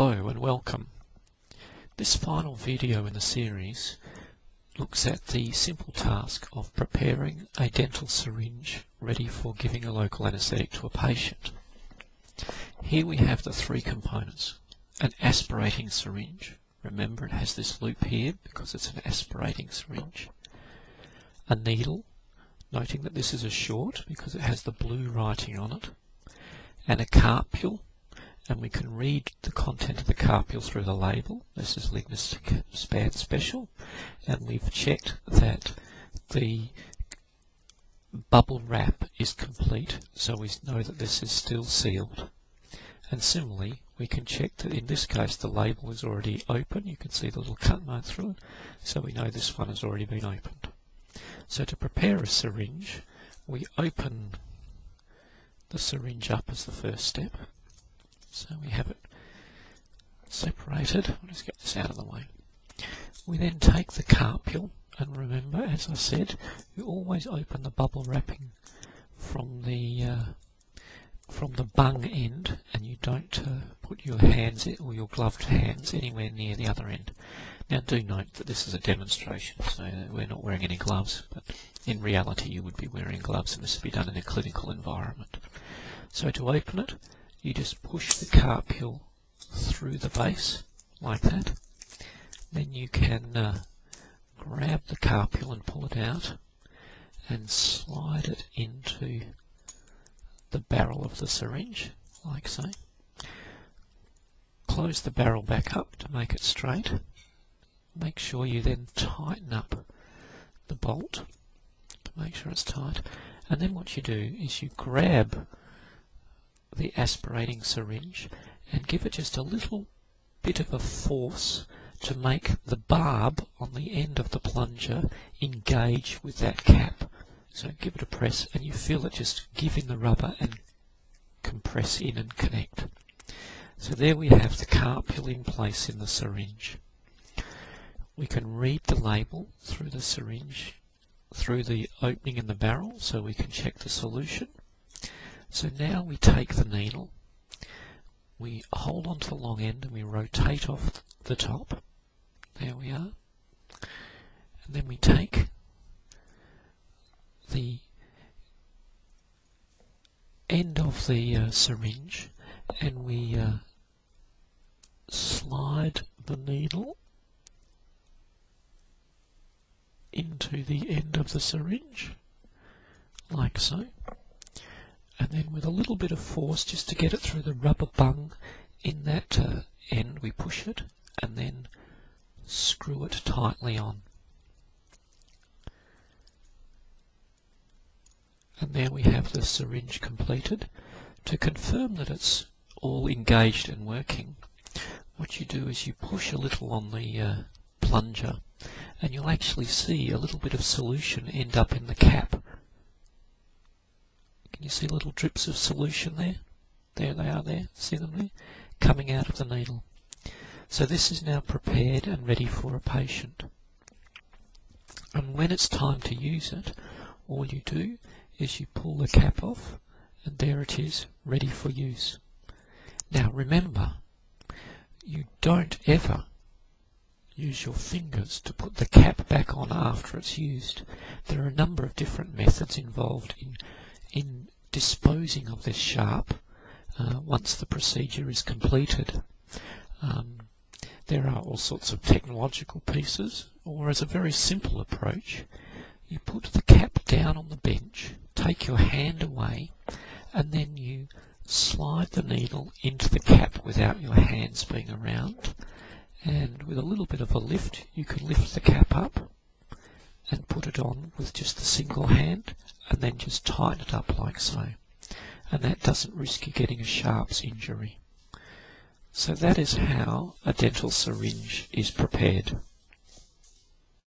Hello and welcome. This final video in the series looks at the simple task of preparing a dental syringe ready for giving a local anaesthetic to a patient. Here we have the three components. An aspirating syringe. Remember, it has this loop here because it's an aspirating syringe. A needle, noting that this is a short because it has the blue writing on it. And a carpule, and we can read the content of the carpule through the label. This is Lignus Span Special, and we've checked that the bubble wrap is complete, so we know that this is still sealed. And similarly, we can check that in this case the label is already open. You can see the little cut mark through it, so we know this one has already been opened. So to prepare a syringe, we open the syringe up as the first step. So we have it separated. I'll just get this out of the way. We then take the carpule, and remember, as I said, you always open the bubble wrapping from the bung end, and you don't put your hands or your gloved hands anywhere near the other end. Now do note that this is a demonstration, so we're not wearing any gloves, but in reality you would be wearing gloves, and this would be done in a clinical environment. So to open it, you just push the carpule through the base, like that. Then you can grab the carpule and pull it out, and slide it into the barrel of the syringe, like so. Close the barrel back up to make it straight. Make sure you then tighten up the bolt to make sure it's tight. And then what you do is you grab the aspirating syringe and give it just a little bit of a force to make the barb on the end of the plunger engage with that cap. So give it a press and you feel it just give in the rubber and compress in and connect. So there we have the carpule in place in the syringe. We can read the label through the syringe, through the opening in the barrel, so we can check the solution. So now we take the needle, we hold on to the long end and we rotate off the top. There we are. And then we take the end of the syringe and we slide the needle into the end of the syringe, like so. And then with a little bit of force, just to get it through the rubber bung in that end, we push it and then screw it tightly on. And there we have the syringe completed. To confirm that it's all engaged and working, what you do is you push a little on the plunger, and you'll actually see a little bit of solution end up in the cap. Can you see little drips of solution there? There they are there, see them there? Coming out of the needle. So this is now prepared and ready for a patient. And when it's time to use it, all you do is you pull the cap off, and there it is, ready for use. Now remember, you don't ever use your fingers to put the cap back on after it's used. There are a number of different methods involved in disposing of this sharp once the procedure is completed. There are all sorts of technological pieces, or as a very simple approach, you put the cap down on the bench, take your hand away, and then you slide the needle into the cap without your hands being around, and with a little bit of a lift you can lift the cap up and put it on with just a single hand, and then just tighten it up like so. And that doesn't risk you getting a sharps injury. So that is how a dental syringe is prepared.